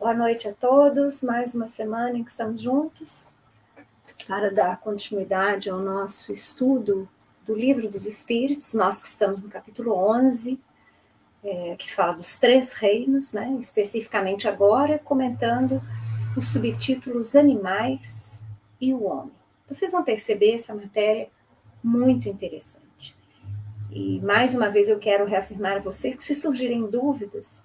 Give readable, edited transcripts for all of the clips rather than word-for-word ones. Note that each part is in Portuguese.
Boa noite a todos, mais uma semana em que estamos juntos para dar continuidade ao nosso estudo do Livro dos Espíritos, nós que estamos no capítulo 11, que fala dos 3 reinos, né? Especificamente agora comentando os subtítulos Animais e o Homem. Vocês vão perceber essa matéria muito interessante. E mais uma vez eu quero reafirmar a vocês que se surgirem dúvidas,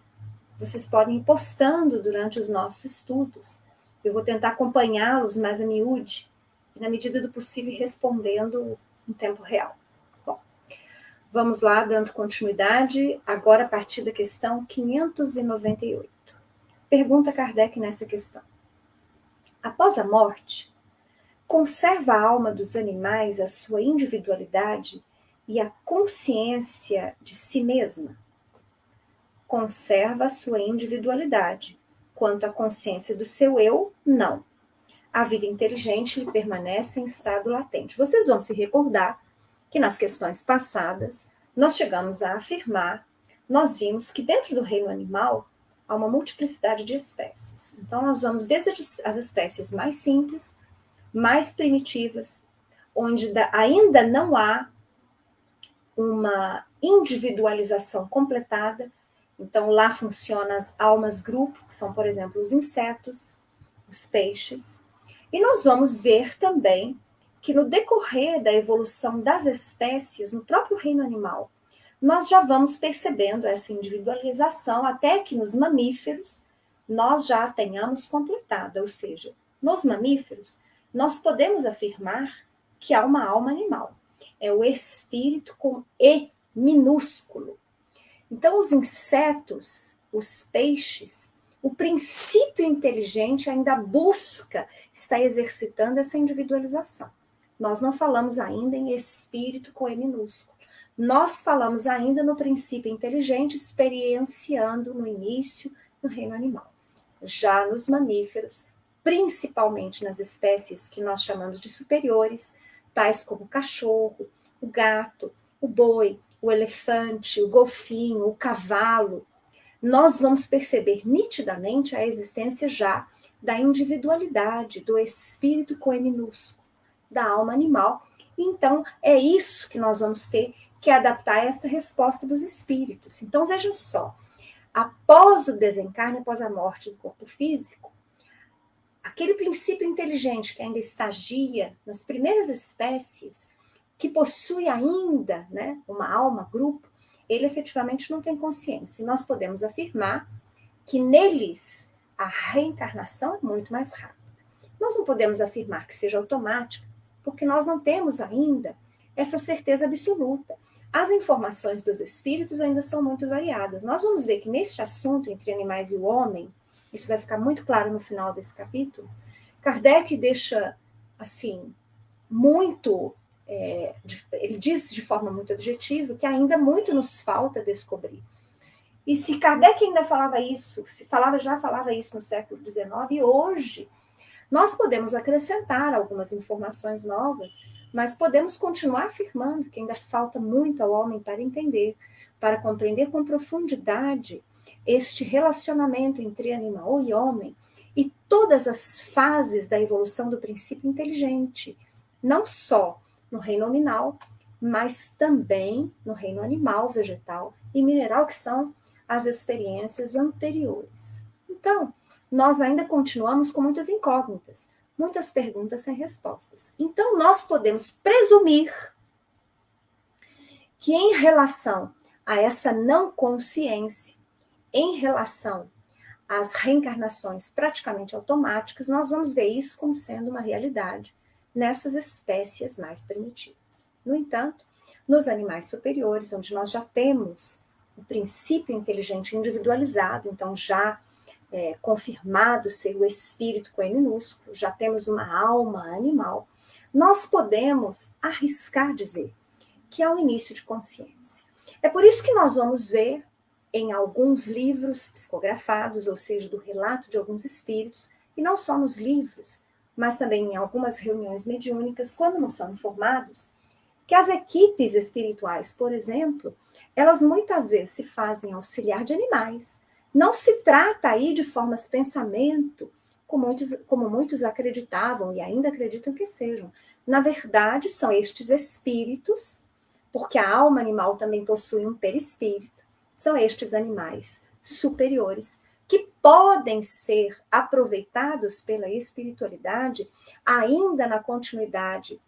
vocês podem ir postando durante os nossos estudos. Eu vou tentar acompanhá-los mais a miúde, e na medida do possível respondendo em tempo real. Bom, vamos lá, dando continuidade, agora a partir da questão 598. Pergunta Kardec nessa questão. Após a morte, conserva a alma dos animais a sua individualidade e a consciência de si mesma? Conserva a sua individualidade. Quanto à consciência do seu eu, não. A vida inteligente lhe permanece em estado latente. Vocês vão se recordar que nas questões passadas nós chegamos a afirmar, nós vimos que dentro do reino animal há uma multiplicidade de espécies. Então nós vamos desde as espécies mais simples, mais primitivas, onde ainda não há uma individualização completada. Então, lá funcionam as almas grupo, que são, por exemplo, os insetos, os peixes. E nós vamos ver também que no decorrer da evolução das espécies, no próprio reino animal, nós já vamos percebendo essa individualização até que nos mamíferos nós já a tenhamos completada. Ou seja, nos mamíferos, nós podemos afirmar que há uma alma animal. É o espírito com E minúsculo. Então, os insetos, os peixes, o princípio inteligente ainda busca, está exercitando essa individualização. Nós não falamos ainda em espírito com E minúsculo. Nós falamos ainda no princípio inteligente, experienciando no início no reino animal. Já nos mamíferos, principalmente nas espécies que nós chamamos de superiores, tais como o cachorro, o gato, o boi, o elefante, o golfinho, o cavalo, nós vamos perceber nitidamente a existência já da individualidade, do espírito com E minúsculo, da alma animal. Então, é isso que nós vamos ter que adaptar a esta resposta dos espíritos. Então, vejam só, após o desencarne, após a morte do corpo físico, aquele princípio inteligente que ainda estagia nas primeiras espécies, que possui ainda, né, uma alma, grupo, ele efetivamente não tem consciência. E nós podemos afirmar que neles a reencarnação é muito mais rápida. Nós não podemos afirmar que seja automática, porque nós não temos ainda essa certeza absoluta. As informações dos espíritos ainda são muito variadas. Nós vamos ver que neste assunto entre animais e o homem, isso vai ficar muito claro no final desse capítulo, Kardec deixa, assim, muito... ele diz de forma muito objetiva que ainda muito nos falta descobrir. E se Kardec ainda falava isso, já falava isso no século XIX, hoje nós podemos acrescentar algumas informações novas, mas podemos continuar afirmando que ainda falta muito ao homem para entender, para compreender com profundidade este relacionamento entre animal e homem e todas as fases da evolução do princípio inteligente, não só no reino nominal, mas também no reino animal, vegetal e mineral, que são as experiências anteriores. Então, nós ainda continuamos com muitas incógnitas, muitas perguntas sem respostas. Então, nós podemos presumir que em relação a essa não consciência, em relação às reencarnações praticamente automáticas, nós vamos ver isso como sendo uma realidade nessas espécies mais primitivas. No entanto, nos animais superiores, onde nós já temos o princípio inteligente individualizado, então já confirmado ser o espírito com E minúsculo, já temos uma alma animal, nós podemos arriscar dizer que há um início de consciência. É por isso que nós vamos ver em alguns livros psicografados, ou seja, do relato de alguns espíritos, e não só nos livros, mas também em algumas reuniões mediúnicas, quando não são informados, que as equipes espirituais, por exemplo, elas muitas vezes se fazem auxiliar de animais, Não se trata aí de formas de pensamento, como muitos acreditavam e ainda acreditam que sejam. Na verdade, são estes espíritos, porque a alma animal também possui um perispírito, são estes animais superiores que podem ser aproveitados pela espiritualidade ainda na continuidade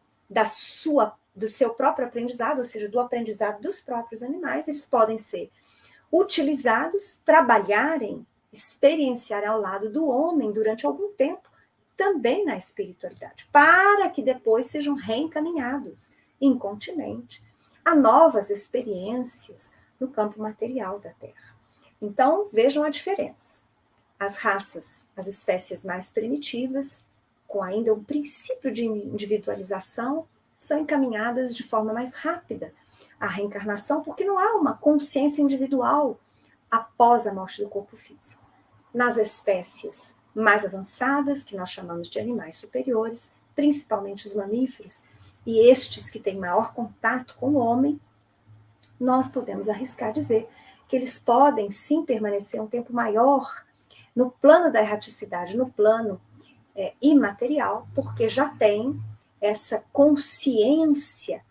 do seu próprio aprendizado, ou seja, do aprendizado dos próprios animais, eles podem ser utilizados, trabalharem, experienciar ao lado do homem durante algum tempo, também na espiritualidade, para que depois sejam reencaminhados incontinente a novas experiências no campo material da Terra. Então, vejam a diferença. As raças, as espécies mais primitivas, com ainda um princípio de individualização, são encaminhadas de forma mais rápida à reencarnação, porque não há uma consciência individual após a morte do corpo físico. Nas espécies mais avançadas, que nós chamamos de animais superiores, principalmente os mamíferos, e estes que têm maior contato com o homem, nós podemos arriscar dizer que eles podem sim permanecer um tempo maior no plano da erraticidade, no plano imaterial, porque já tem essa consciência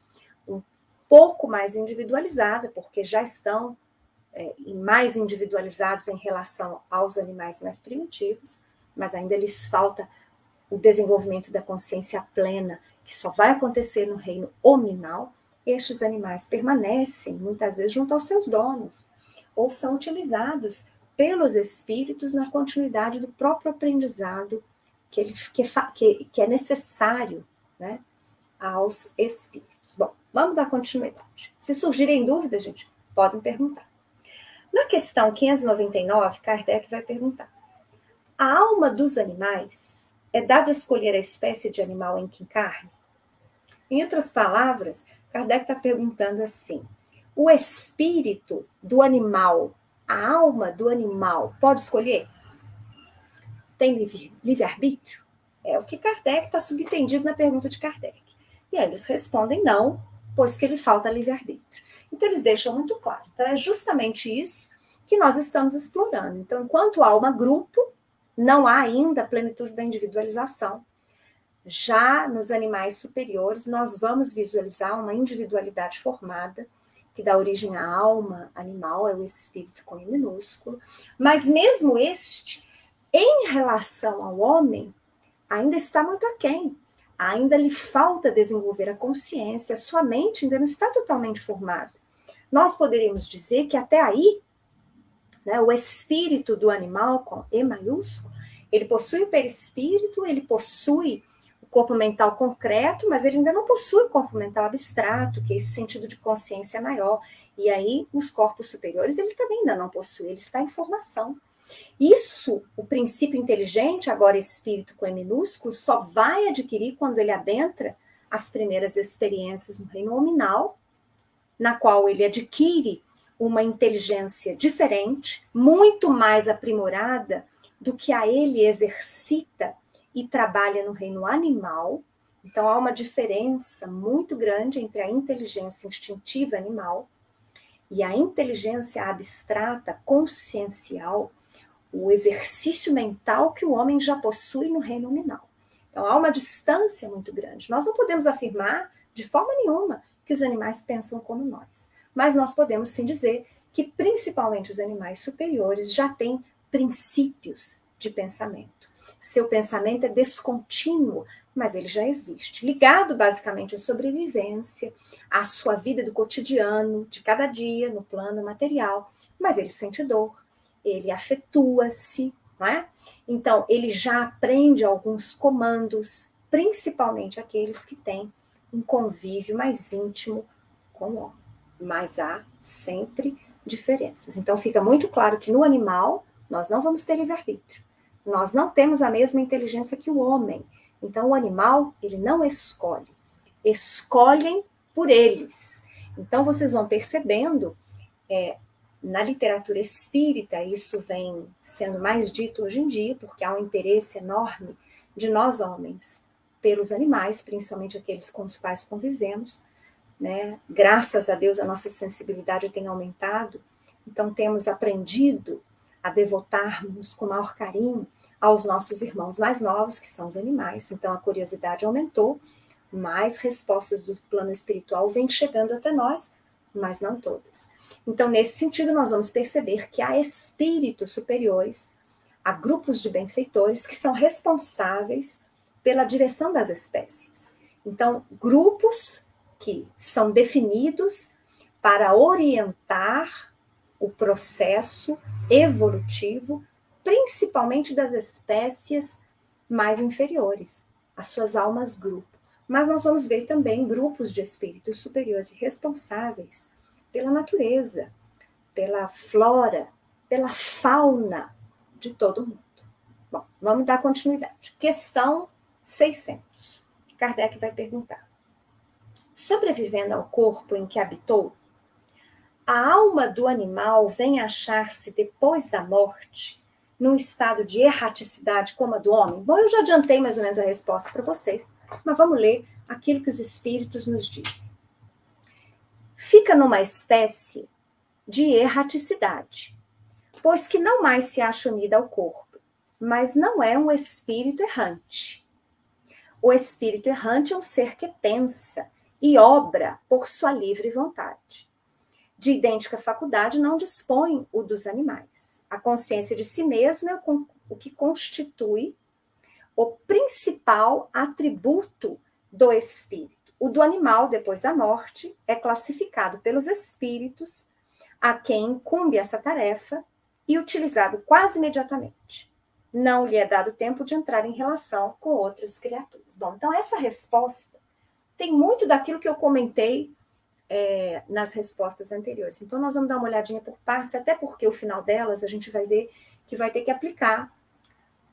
um pouco mais individualizada, porque já estão mais individualizados em relação aos animais mais primitivos, mas ainda lhes falta o desenvolvimento da consciência plena, que só vai acontecer no reino hominal. Estes animais permanecem, muitas vezes, junto aos seus donos, ou são utilizados pelos espíritos na continuidade do próprio aprendizado que é necessário, né, aos espíritos. Bom, vamos dar continuidade. Se surgirem dúvidas, gente, podem perguntar. Na questão 599, Kardec vai perguntar: a alma dos animais é dado a escolher a espécie de animal em que encarne? Em outras palavras, Kardec está perguntando assim: o espírito do animal, a alma do animal, pode escolher? Tem livre-arbítrio? É o que Kardec está subtendido na pergunta de Kardec. E aí eles respondem não, pois que lhe falta livre-arbítrio. Então eles deixam muito claro. Então é justamente isso que nós estamos explorando. Então, enquanto alma grupo, não há ainda a plenitude da individualização. Já nos animais superiores, nós vamos visualizar uma individualidade formada, que dá origem à alma animal, é o espírito com I minúsculo. Mas mesmo este, em relação ao homem, ainda está muito aquém. Ainda lhe falta desenvolver a consciência, sua mente ainda não está totalmente formada. Nós poderíamos dizer que até aí, né, o espírito do animal, com E maiúsculo, ele possui o perispírito, ele possui o corpo mental concreto, mas ele ainda não possui o corpo mental abstrato, que é esse sentido de consciência maior. E aí, os corpos superiores, ele também ainda não possui, ele está em formação. Isso, o princípio inteligente, agora espírito com E minúsculo, só vai adquirir quando ele adentra as primeiras experiências no reino nominal, na qual ele adquire uma inteligência diferente, muito mais aprimorada do que a ele exercita e trabalha no reino animal. Então, há uma diferença muito grande entre a inteligência instintiva animal e a inteligência abstrata, consciencial, o exercício mental que o homem já possui no reino nominal. Então, há uma distância muito grande. Nós não podemos afirmar, de forma nenhuma, que os animais pensam como nós. Mas nós podemos sim dizer que, principalmente os animais superiores, já têm princípios de pensamento. Seu pensamento é descontínuo, mas ele já existe, ligado basicamente à sobrevivência, à sua vida do cotidiano, de cada dia, no plano material, mas ele sente dor, ele afetua-se, não é? Então, ele já aprende alguns comandos, principalmente aqueles que têm um convívio mais íntimo com o homem. Mas há sempre diferenças. Então, fica muito claro que no animal, nós não vamos ter livre-arbítrio. Nós não temos a mesma inteligência que o homem. Então, o animal, ele não escolhe. Escolhem por eles. Então, vocês vão percebendo, na literatura espírita, isso vem sendo mais dito hoje em dia, porque há um interesse enorme de nós homens pelos animais, principalmente aqueles com os quais convivemos, né? Graças a Deus a nossa sensibilidade tem aumentado, então temos aprendido a devotarmos com maior carinho aos nossos irmãos mais novos, que são os animais. Então, a curiosidade aumentou, mais respostas do plano espiritual vêm chegando até nós, mas não todas. Então, nesse sentido, nós vamos perceber que há espíritos superiores, há grupos de benfeitores que são responsáveis pela direção das espécies. Então, grupos que são definidos para orientar o processo evolutivo, principalmente das espécies mais inferiores, as suas almas grupo. Mas nós vamos ver também grupos de espíritos superiores e responsáveis pela natureza, pela flora, pela fauna de todo mundo. Bom, vamos dar continuidade. Questão 600. Kardec vai perguntar. Sobrevivendo ao corpo em que habitou, a alma do animal vem achar-se depois da morte num estado de erraticidade como a do homem? Bom, eu já adiantei mais ou menos a resposta para vocês, mas vamos ler aquilo que os espíritos nos dizem. Fica numa espécie de erraticidade, pois que não mais se acha unida ao corpo, mas não é um espírito errante. O espírito errante é um ser que pensa e obra por sua livre vontade. De idêntica faculdade não dispõe o dos animais. A consciência de si mesmo é o que constitui o principal atributo do espírito. O do animal, depois da morte, é classificado pelos espíritos a quem incumbe essa tarefa e utilizado quase imediatamente. Não lhe é dado tempo de entrar em relação com outras criaturas. Bom, então essa resposta tem muito daquilo que eu comentei nas respostas anteriores. Então, nós vamos dar uma olhadinha por partes, até porque o final delas a gente vai ver que vai ter que aplicar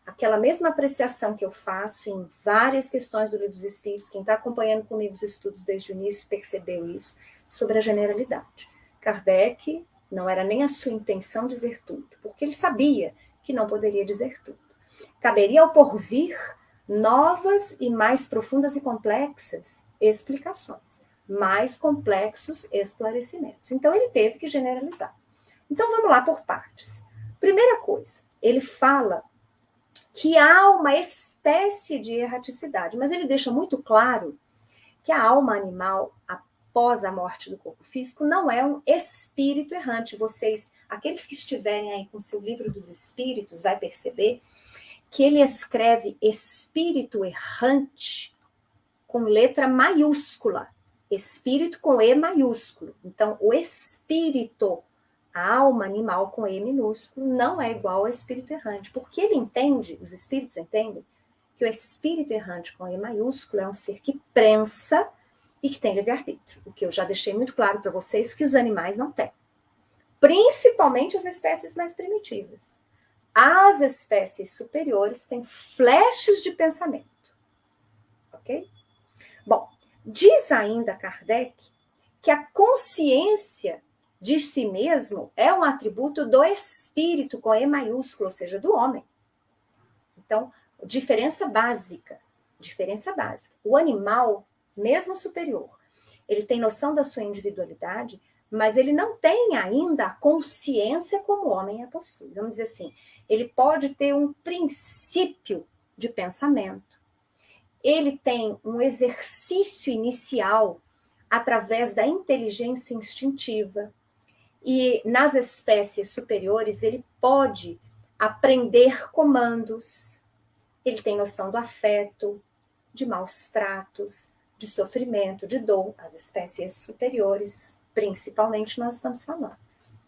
aquela mesma apreciação que eu faço em várias questões do Livro dos Espíritos. Quem está acompanhando comigo os estudos desde o início percebeu isso, sobre a generalidade. Kardec não era nem a sua intenção dizer tudo, porque ele sabia que não poderia dizer tudo. Caberia ao porvir novas e mais profundas e complexas explicações, mais complexos esclarecimentos. Então, ele teve que generalizar. Então, vamos lá por partes. Primeira coisa, ele fala que há uma espécie de erraticidade, mas ele deixa muito claro que a alma animal, após a morte do corpo físico, não é um espírito errante. Vocês, aqueles que estiverem aí com o seu livro dos espíritos, vai perceber que ele escreve espírito errante com letra maiúscula. Espírito com E maiúsculo. Então, o espírito, a alma animal com E minúsculo, não é igual ao espírito errante, porque ele entende, os espíritos entendem, que o espírito errante com E maiúsculo é um ser que prensa e que tem livre-arbítrio. O que eu já deixei muito claro para vocês que os animais não têm. Principalmente as espécies mais primitivas. As espécies superiores têm flashes de pensamento. Ok? Bom, diz ainda Kardec que a consciência de si mesmo é um atributo do espírito com E maiúsculo, ou seja, do homem. Então, diferença básica. O animal, mesmo superior, ele tem noção da sua individualidade, mas ele não tem ainda a consciência como o homem a possui. Vamos dizer assim, ele pode ter um princípio de pensamento, ele tem um exercício inicial através da inteligência instintiva, e nas espécies superiores ele pode aprender comandos, ele tem noção do afeto, de maus tratos, de sofrimento, de dor. As espécies superiores, principalmente, nós estamos falando.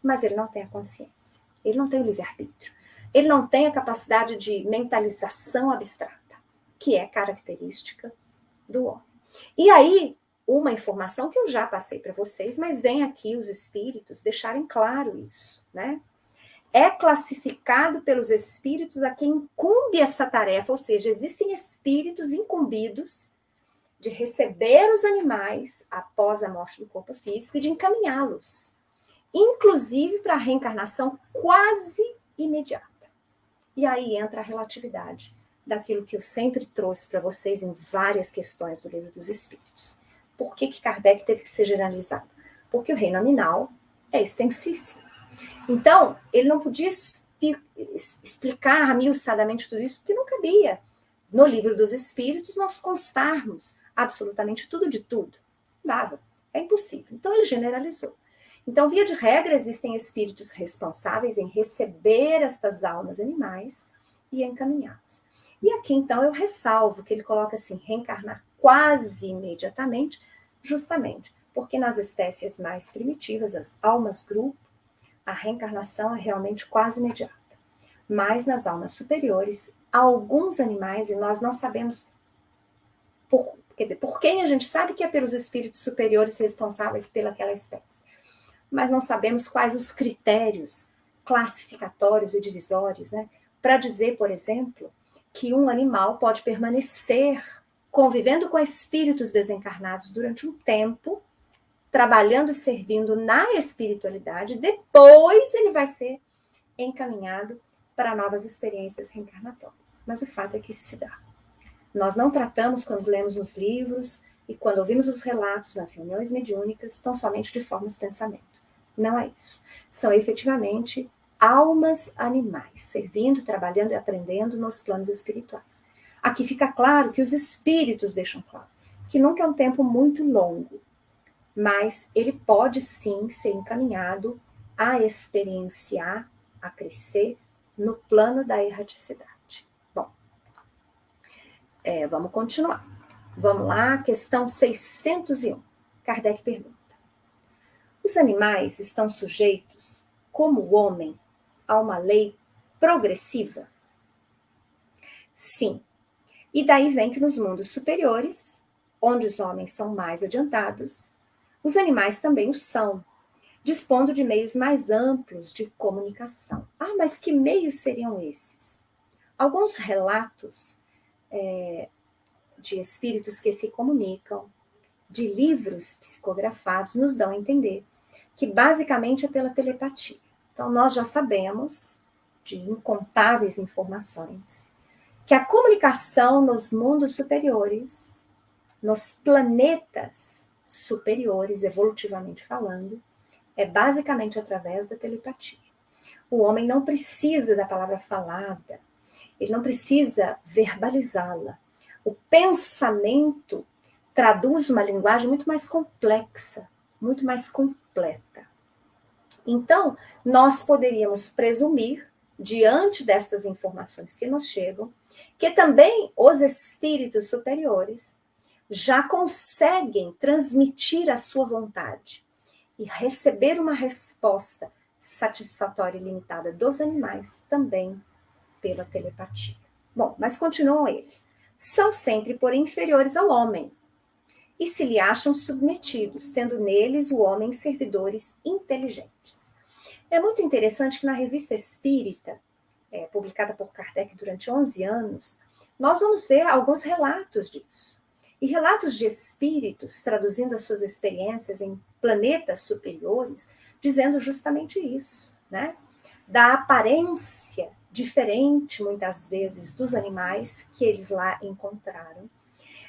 Mas ele não tem a consciência, ele não tem o livre-arbítrio, ele não tem a capacidade de mentalização abstrata, que é característica do homem. E aí, uma informação que eu já passei para vocês, mas vem aqui os espíritos deixarem claro isso, né? É classificado pelos espíritos a quem incumbe essa tarefa, ou seja, existem espíritos incumbidos de receber os animais após a morte do corpo físico e de encaminhá-los, inclusive para a reencarnação quase imediata. E aí entra a relatividade daquilo que eu sempre trouxe para vocês em várias questões do Livro dos Espíritos. Por que Kardec teve que ser generalizado? Porque o reino animal é extensíssimo. Então, ele não podia explicar miuçadamente tudo isso, porque não cabia no livro dos Espíritos nós constarmos absolutamente tudo de tudo. Não dava, é impossível. Então ele generalizou. Então, via de regra, existem espíritos responsáveis em receber estas almas animais e encaminhá-las. E aqui, então, eu ressalvo que ele coloca assim, reencarnar quase imediatamente, justamente porque nas espécies mais primitivas, as almas grupo, a reencarnação é realmente quase imediata. Mas nas almas superiores, alguns animais, e nós não sabemos por quem a gente sabe que é pelos espíritos superiores responsáveis pelaquela espécie, mas não sabemos quais os critérios classificatórios e divisórios, né, para dizer, por exemplo, que um animal pode permanecer convivendo com espíritos desencarnados durante um tempo, trabalhando e servindo na espiritualidade, depois ele vai ser encaminhado para novas experiências reencarnatórias. Mas o fato é que isso se dá. Nós não tratamos, quando lemos os livros e quando ouvimos os relatos nas reuniões mediúnicas, tão somente de formas de pensamento. Não é isso. São efetivamente almas animais, servindo, trabalhando e aprendendo nos planos espirituais. Aqui fica claro que os espíritos deixam claro que nunca é um tempo muito longo, mas ele pode sim ser encaminhado a experienciar, a crescer no plano da erraticidade. Bom, vamos continuar. Vamos lá, questão 601. Kardec pergunta: os animais estão sujeitos, como o homem, a uma lei progressiva? Sim. E daí vem que nos mundos superiores, onde os homens são mais adiantados, os animais também o são, dispondo de meios mais amplos de comunicação. Ah, mas que meios seriam esses? Alguns relatos de espíritos que se comunicam, de livros psicografados, nos dão a entender que basicamente é pela telepatia. Então, nós já sabemos de incontáveis informações que a comunicação nos mundos superiores, nos planetas superiores, evolutivamente falando, é basicamente através da telepatia. O homem não precisa da palavra falada, ele não precisa verbalizá-la. O pensamento traduz uma linguagem muito mais complexa, muito mais completa. Então, nós poderíamos presumir, diante destas informações que nos chegam, que também os espíritos superiores já conseguem transmitir a sua vontade e receber uma resposta satisfatória e limitada dos animais também pela telepatia. Bom, mas continuam eles. São sempre, porém, inferiores ao homem e se lhe acham submetidos, tendo neles o homem servidores inteligentes. É muito interessante que na Revista Espírita, publicada por Kardec durante 11 anos, nós vamos ver alguns relatos disso. E relatos de espíritos traduzindo as suas experiências em planetas superiores, dizendo justamente isso, né? Da aparência diferente, muitas vezes, dos animais que eles lá encontraram,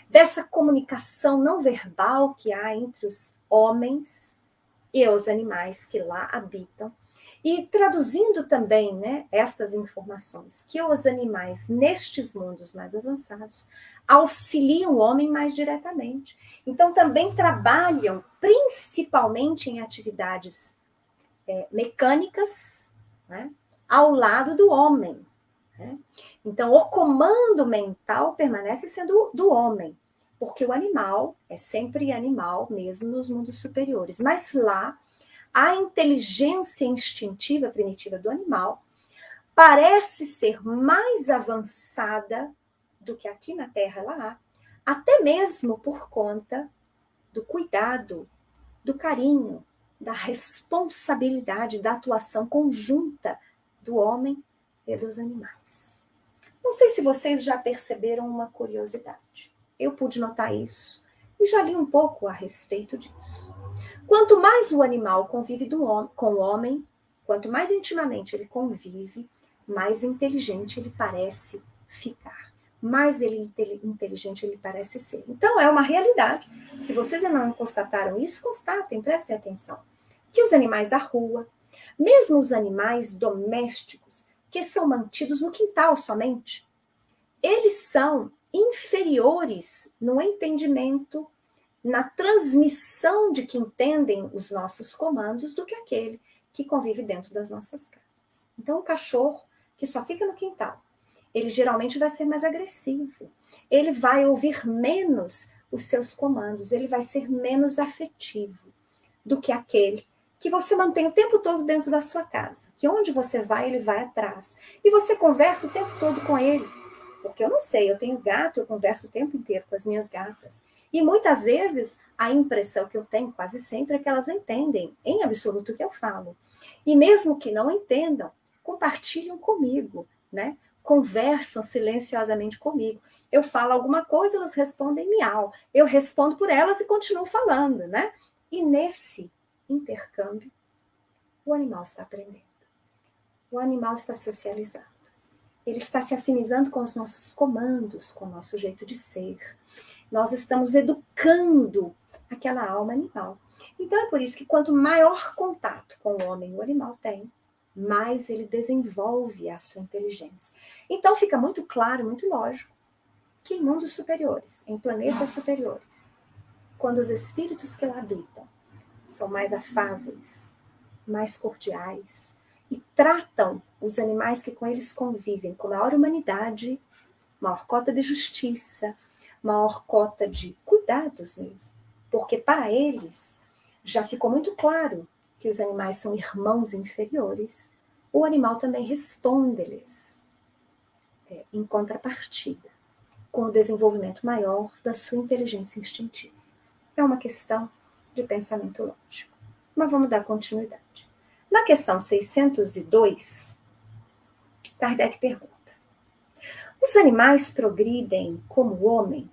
dessa comunicação não verbal que há entre os homens e os animais que lá habitam, e traduzindo também, né, estas informações, que os animais nestes mundos mais avançados auxiliam o homem mais diretamente. Então também trabalham principalmente em atividades mecânicas, né, ao lado do homem. Né? Então o comando mental permanece sendo do homem, porque o animal é sempre animal mesmo nos mundos superiores, mas lá a inteligência instintiva primitiva do animal parece ser mais avançada do que aqui na Terra lá há, até mesmo por conta do cuidado, do carinho, da responsabilidade, da atuação conjunta do homem e dos animais. Não sei se vocês já perceberam uma curiosidade. Eu pude notar isso e já li um pouco a respeito disso. Quanto mais o animal convive com o homem, quanto mais intimamente ele convive, mais inteligente ele parece ficar, mais inteligente ele parece ser. Então, é uma realidade. Se vocês ainda não constataram isso, constatem, prestem atenção. Que os animais da rua, mesmo os animais domésticos, que são mantidos no quintal somente, eles são inferiores no entendimento, na transmissão de que entendem os nossos comandos do que aquele que convive dentro das nossas casas. Então, o cachorro que só fica no quintal, ele geralmente vai ser mais agressivo, ele vai ouvir menos os seus comandos, ele vai ser menos afetivo do que aquele que você mantém o tempo todo dentro da sua casa, que onde você vai, ele vai atrás, e você conversa o tempo todo com ele, porque eu não sei, eu tenho gato, eu converso o tempo inteiro com as minhas gatas, e muitas vezes a impressão que eu tenho, quase sempre, é que elas entendem em absoluto o que eu falo, e mesmo que não entendam, compartilham comigo, né? Conversam silenciosamente comigo. Eu falo alguma coisa, elas respondem miau. Eu respondo por elas e continuo falando, né? E nesse intercâmbio, o animal está aprendendo. O animal está socializando. Ele está se afinizando com os nossos comandos, com o nosso jeito de ser. Nós estamos educando aquela alma animal. Então é por isso que quanto maior contato com o homem o animal tem, mais ele desenvolve a sua inteligência. Então fica muito claro, muito lógico, que em mundos superiores, em planetas superiores, quando os espíritos que lá habitam são mais afáveis, mais cordiais, e tratam os animais que com eles convivem com maior humanidade, maior cota de justiça, maior cota de cuidados mesmo. Porque para eles já ficou muito claro que os animais são irmãos inferiores, o animal também responde-lhes em contrapartida, com o desenvolvimento maior da sua inteligência instintiva. É uma questão de pensamento lógico. Mas vamos dar continuidade. Na questão 602, Kardec pergunta: os animais progridem como o homem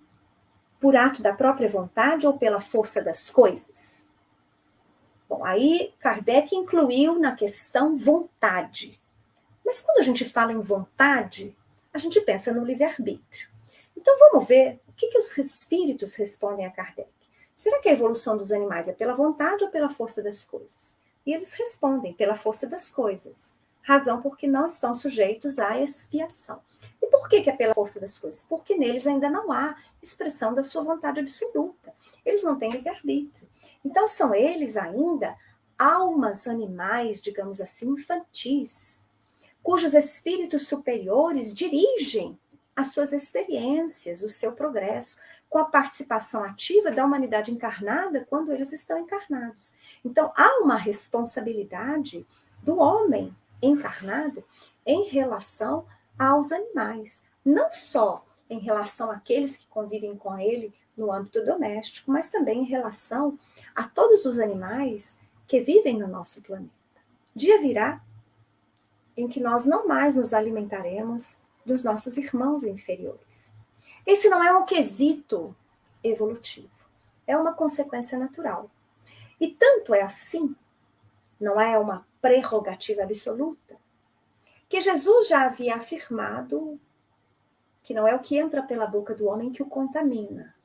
por ato da própria vontade ou pela força das coisas? Bom, aí Kardec incluiu na questão vontade. Mas quando a gente fala em vontade, a gente pensa no livre-arbítrio. Então vamos ver o que os espíritos respondem a Kardec. Será que a evolução dos animais é pela vontade ou pela força das coisas? E eles respondem pela força das coisas, razão porque não estão sujeitos à expiação. E por que é pela força das coisas? Porque neles ainda não há expressão da sua vontade absoluta. Eles não têm livre-arbítrio. Então são eles ainda almas animais, digamos assim, infantis, cujos espíritos superiores dirigem as suas experiências, o seu progresso, com a participação ativa da humanidade encarnada quando eles estão encarnados. Então, há uma responsabilidade do homem encarnado em relação aos animais, não só em relação àqueles que convivem com ele no âmbito doméstico, mas também em relação a todos os animais que vivem no nosso planeta. Dia virá em que nós não mais nos alimentaremos dos nossos irmãos inferiores. Esse não é um quesito evolutivo, é uma consequência natural. E tanto é assim, não é uma prerrogativa absoluta, que Jesus já havia afirmado que não é o que entra pela boca do homem que o contamina,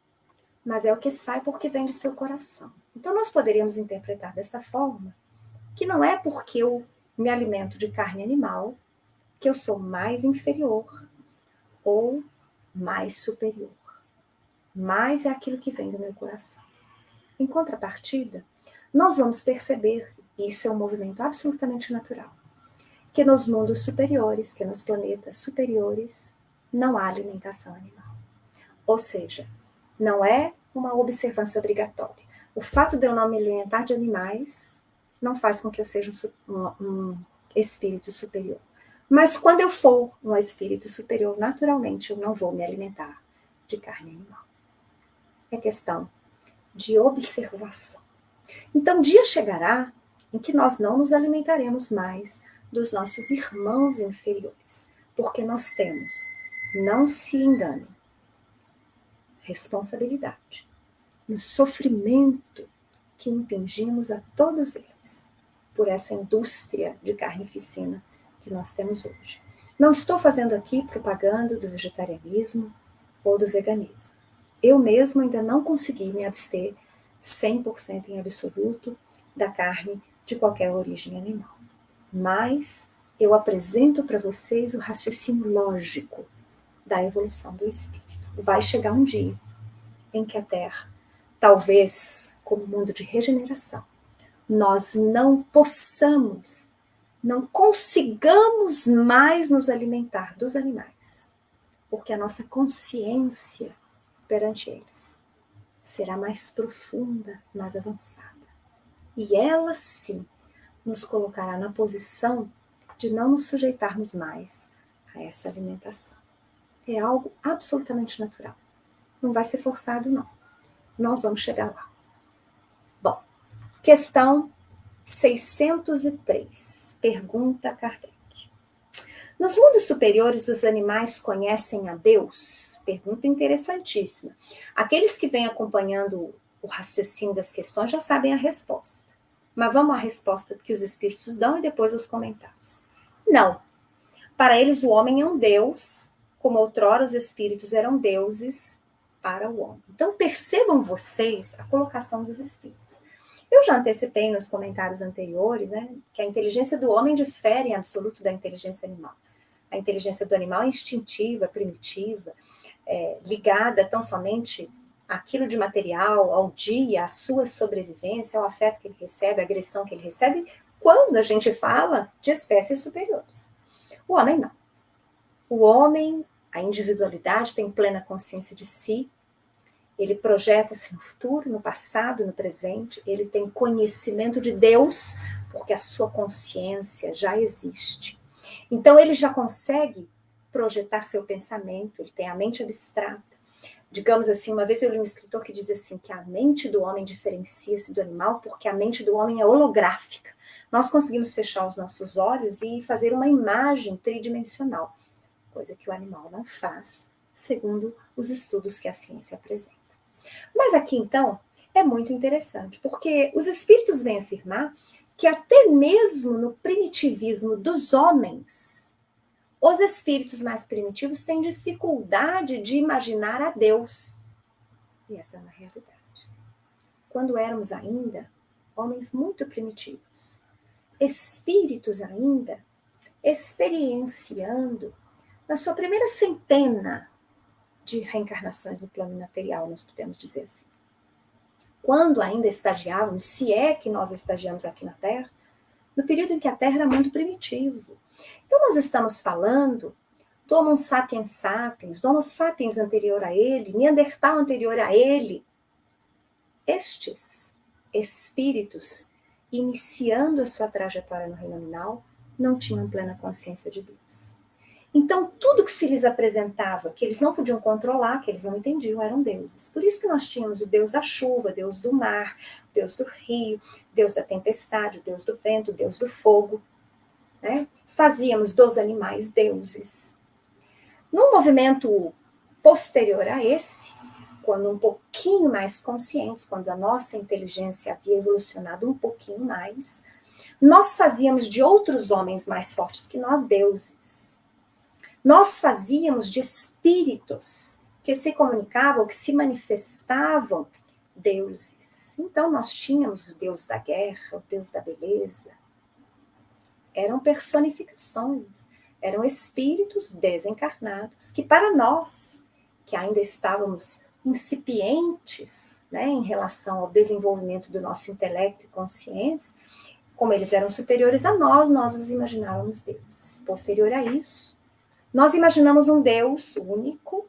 mas é o que sai porque vem de seu coração. Então nós poderíamos interpretar dessa forma, que não é porque eu me alimento de carne animal que eu sou mais inferior ou mais superior. Mais é aquilo que vem do meu coração. Em contrapartida, nós vamos perceber, e isso é um movimento absolutamente natural, que nos mundos superiores, que nos planetas superiores, não há alimentação animal. Ou seja, não é uma observância obrigatória. O fato de eu não me alimentar de animais não faz com que eu seja um espírito superior. Mas quando eu for um espírito superior, naturalmente eu não vou me alimentar de carne animal. É questão de observação. Então, dia chegará em que nós não nos alimentaremos mais dos nossos irmãos inferiores, porque nós temos, não se enganem, responsabilidade no sofrimento que impingimos a todos eles por essa indústria de carnificina que nós temos hoje. Não estou fazendo aqui propaganda do vegetarianismo ou do veganismo. Eu mesmo ainda não consegui me abster 100% em absoluto da carne de qualquer origem animal. Mas eu apresento para vocês o raciocínio lógico da evolução do espírito. Vai chegar um dia em que a Terra, talvez como mundo de regeneração, nós não possamos, não consigamos mais nos alimentar dos animais, porque a nossa consciência perante eles será mais profunda, mais avançada. E ela sim nos colocará na posição de não nos sujeitarmos mais a essa alimentação. É algo absolutamente natural. Não vai ser forçado, não. Nós vamos chegar lá. Bom, questão 603. Pergunta Kardec. Nos mundos superiores, os animais conhecem a Deus? Pergunta interessantíssima. Aqueles que vêm acompanhando o raciocínio das questões já sabem a resposta. Mas vamos à resposta que os espíritos dão e depois os comentários. Não. Para eles, o homem é um Deus, como outrora os espíritos eram deuses para o homem. Então, percebam vocês a colocação dos espíritos. Eu já antecipei nos comentários anteriores, né, que a inteligência do homem difere em absoluto da inteligência animal. A inteligência do animal é instintiva, primitiva, ligada tão somente àquilo de material, ao dia, à sua sobrevivência, ao afeto que ele recebe, à agressão que ele recebe, quando a gente fala de espécies superiores. O homem não. O homem, a individualidade, tem plena consciência de si, ele projeta-se no futuro, no passado, no presente, ele tem conhecimento de Deus, porque a sua consciência já existe. Então ele já consegue projetar seu pensamento, ele tem a mente abstrata. Digamos assim, uma vez eu li um escritor que diz assim, que a mente do homem diferencia-se do animal, porque a mente do homem é holográfica. Nós conseguimos fechar os nossos olhos e fazer uma imagem tridimensional, coisa que o animal não faz, segundo os estudos que a ciência apresenta. Mas aqui, então, é muito interessante, porque os espíritos vêm afirmar que até mesmo no primitivismo dos homens, os espíritos mais primitivos têm dificuldade de imaginar a Deus. E essa é uma realidade. Quando éramos ainda homens muito primitivos, espíritos ainda experienciando na sua primeira centena de reencarnações no plano material, nós podemos dizer assim. Quando ainda estagiávamos, se é que nós estagiamos aqui na Terra, no período em que a Terra era muito primitivo. Então nós estamos falando do Homo sapiens sapiens, do Homo sapiens anterior a ele, Neandertal anterior a ele. Estes espíritos, iniciando a sua trajetória no reino animal, não tinham plena consciência de Deus. Então, tudo que se lhes apresentava, que eles não podiam controlar, que eles não entendiam, eram deuses. Por isso que nós tínhamos o Deus da chuva, Deus do mar, Deus do rio, Deus da tempestade, o Deus do vento, o Deus do fogo. Né? Fazíamos dos animais deuses. Num movimento posterior a esse, quando um pouquinho mais conscientes, quando a nossa inteligência havia evolucionado um pouquinho mais, nós fazíamos de outros homens mais fortes que nós deuses. Nós fazíamos de espíritos que se comunicavam, que se manifestavam deuses. Então nós tínhamos o Deus da guerra, o Deus da beleza. Eram personificações, eram espíritos desencarnados, que para nós, que ainda estávamos incipientes, né, em relação ao desenvolvimento do nosso intelecto e consciência, como eles eram superiores a nós, nós os imaginávamos deuses. Posterior a isso, nós imaginamos um Deus único,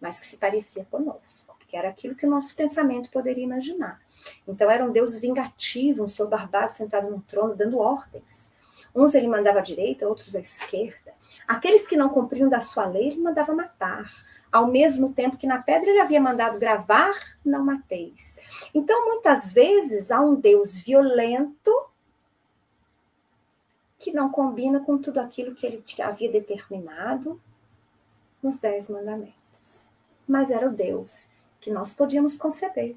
mas que se parecia conosco, porque era aquilo que o nosso pensamento poderia imaginar. Então era um Deus vingativo, um senhor barbado sentado num trono, dando ordens. Uns ele mandava à direita, outros à esquerda. Aqueles que não cumpriam da sua lei, ele mandava matar. Ao mesmo tempo que na pedra ele havia mandado gravar, não mateis. Então, muitas vezes, há um Deus violento que não combina com tudo aquilo que ele havia determinado nos 10 mandamentos. Mas era o Deus que nós podíamos conceber.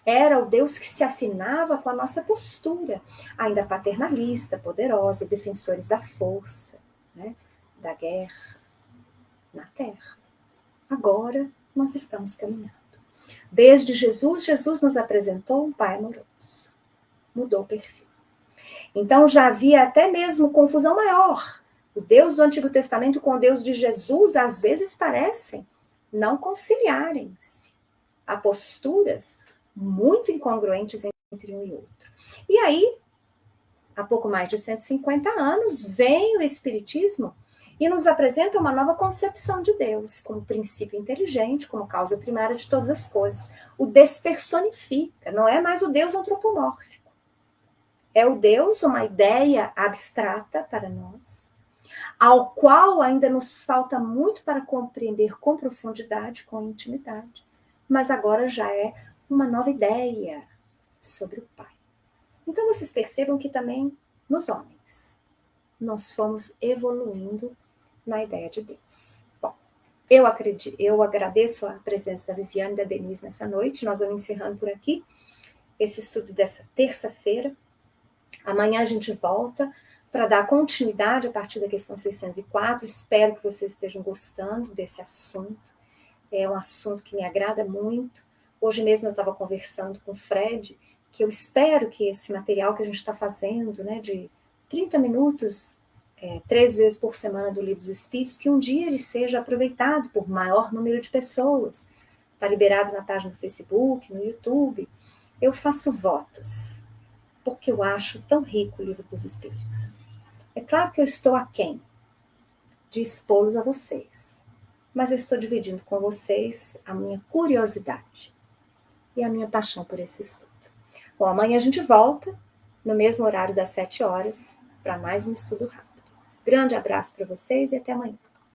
Era o Deus que se afinava com a nossa postura, ainda paternalista, poderosa, defensores da força, né, da guerra na Terra. Agora nós estamos caminhando. Desde Jesus, Jesus nos apresentou um Pai amoroso. Mudou o perfil. Então já havia até mesmo confusão maior. O Deus do Antigo Testamento com o Deus de Jesus às vezes parecem não conciliarem-se. Há posturas muito incongruentes entre um e outro. E aí, há pouco mais de 150 anos, vem o Espiritismo e nos apresenta uma nova concepção de Deus, como princípio inteligente, como causa primária de todas as coisas. O despersonifica, não é mais o Deus antropomórfico. É o Deus, uma ideia abstrata para nós, ao qual ainda nos falta muito para compreender com profundidade, com intimidade, mas agora já é uma nova ideia sobre o Pai. Então vocês percebam que também nos homens nós fomos evoluindo na ideia de Deus. Bom, eu agradeço a presença da Viviane e da Denise nessa noite. Nós vamos encerrando por aqui esse estudo dessa terça-feira. Amanhã a gente volta para dar continuidade a partir da questão 604. Espero que vocês estejam gostando desse assunto. É um assunto que me agrada muito. Hoje mesmo eu estava conversando com o Fred, que eu espero que esse material que a gente está fazendo, né, de 30 minutos, 3 vezes por semana do Livro dos Espíritos, que um dia ele seja aproveitado por maior número de pessoas. Está liberado na página do Facebook, no YouTube. Eu faço votos, porque eu acho tão rico o Livro dos Espíritos. É claro que eu estou aquém de expô-los a vocês, mas eu estou dividindo com vocês a minha curiosidade e a minha paixão por esse estudo. Bom, amanhã a gente volta, no mesmo horário das 7 horas, para mais um estudo rápido. Grande abraço para vocês e até amanhã.